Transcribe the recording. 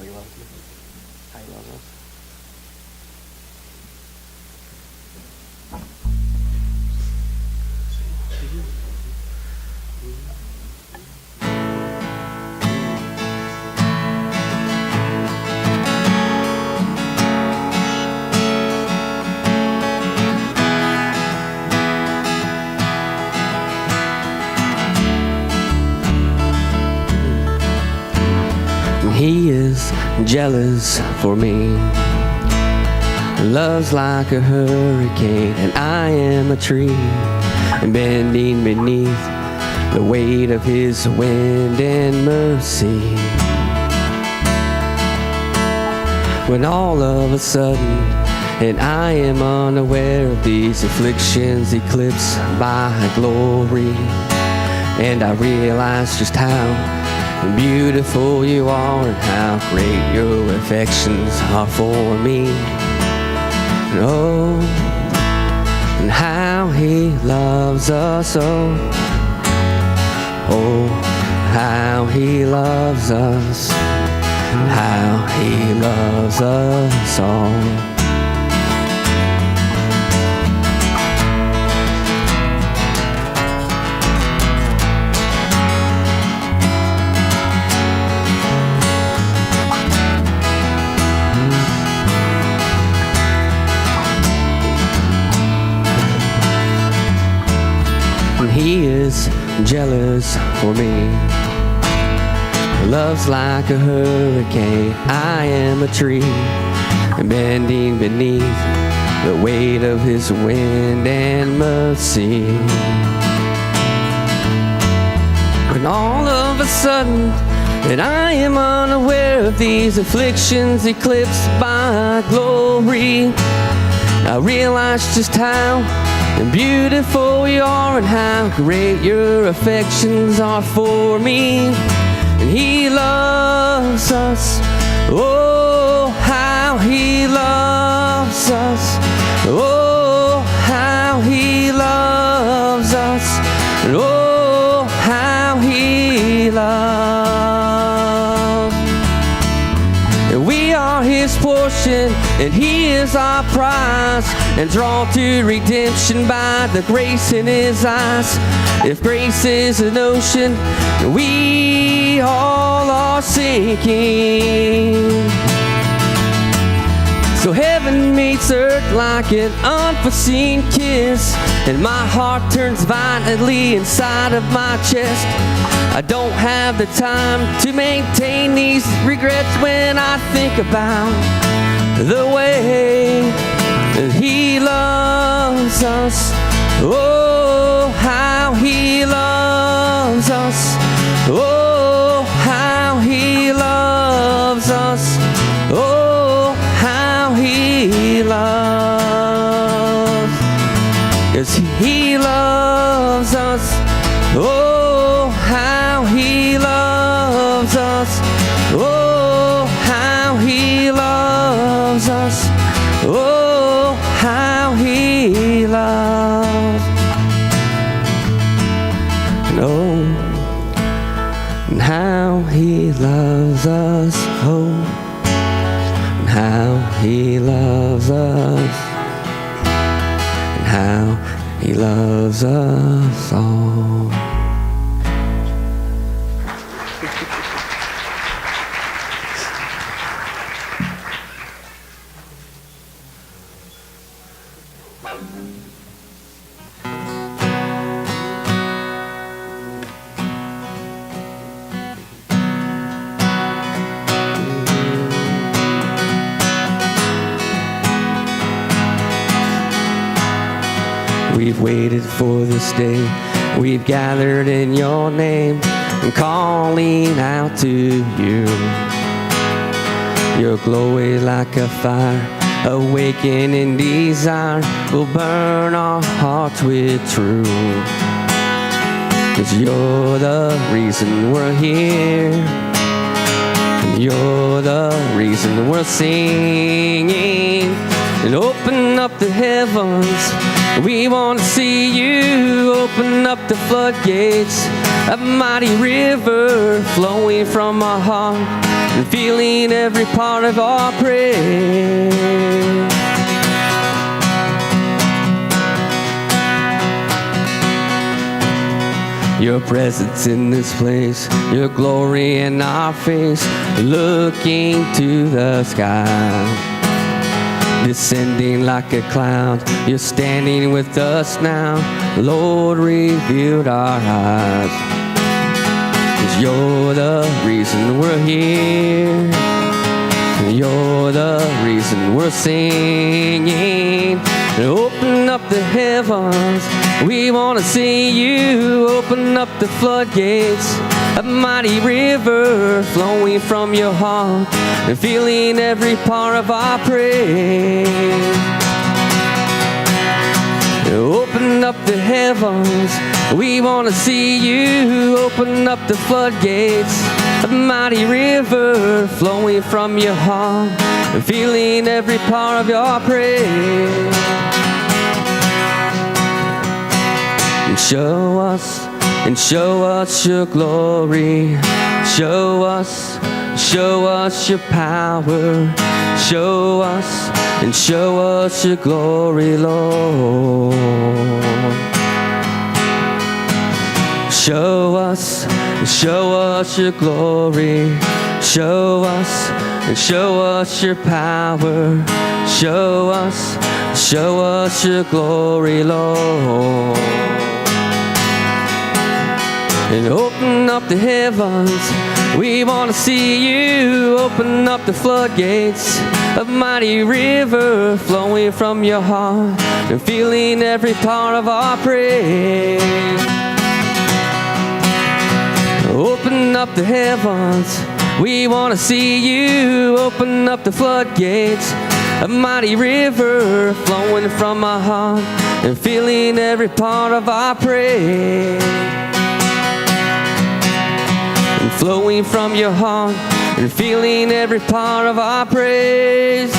How he loves you. How he loves us. He is jealous for me. Love's like a hurricane, and I am a tree, and bending beneath the weight of his wind and mercy. When all of a sudden, and I am unaware of these afflictions eclipsed by glory, and I realize just how beautiful you are and how great your affections are for me. And oh, and how he loves us, oh, oh, how he loves us, how he loves us all. He is jealous for me. Love's like a hurricane. I am a tree, bending beneath the weight of his wind and mercy. When all of a sudden, and I am unaware of these afflictions eclipsed by glory, I realize just how beautiful you are and how great your affections are for me. And he loves us, oh, how he loves us, oh, how he loves us, oh, how he loves. And we are his portion, and he is our prize, and drawn to redemption by the grace in his eyes. If grace is an ocean, we all are sinking. So heaven meets earth like an unforeseen kiss, and my heart turns violently inside of my chest. I don't have the time to maintain these regrets when I think about the way that he loves us. Oh, how he loves us. Oh, how he loves us. Oh, how he loves. 'Cause he loves us. Oh, how he loves us. Oh, how he loves us. Oh, how he loves. And oh, and how he loves us. Oh, and how he loves us. And how he loves us all. We've waited for this day. We've gathered in your name and calling out to you. Your glory like a fire, awakening desire, will burn our hearts with truth. 'Cause you're the reason we're here. You're the reason we're singing. And open up the heavens. We want to see you. Open open up the floodgates, a mighty river flowing from our heart and filling every part of our praise. Your presence in this place, your glory in our face, looking to the sky, descending like a cloud. You're standing with us now, Lord, revealed our eyes. 'Cause you're the reason we're here, you're the reason we're singing. Open up the heavens, we want to see you. Open up the floodgates, a mighty river flowing from your heart and filling every part of our praise. Open up the heavens, we want to see you. Open up the floodgates, a mighty river flowing from your heart and filling every part of your praise. And show us your glory. Show us your power. Show us your glory, Lord. Show us your glory. Show us your power. Show us your glory, Lord. And open up the heavens, we want to see you. Open up the floodgates, a mighty river flowing from your heart and filling every part of our praise. Open up the heavens, we want to see you. Open up the floodgates, a mighty river flowing from our heart and filling every part of our praise. And flowing from your heart and filling every part of our praise.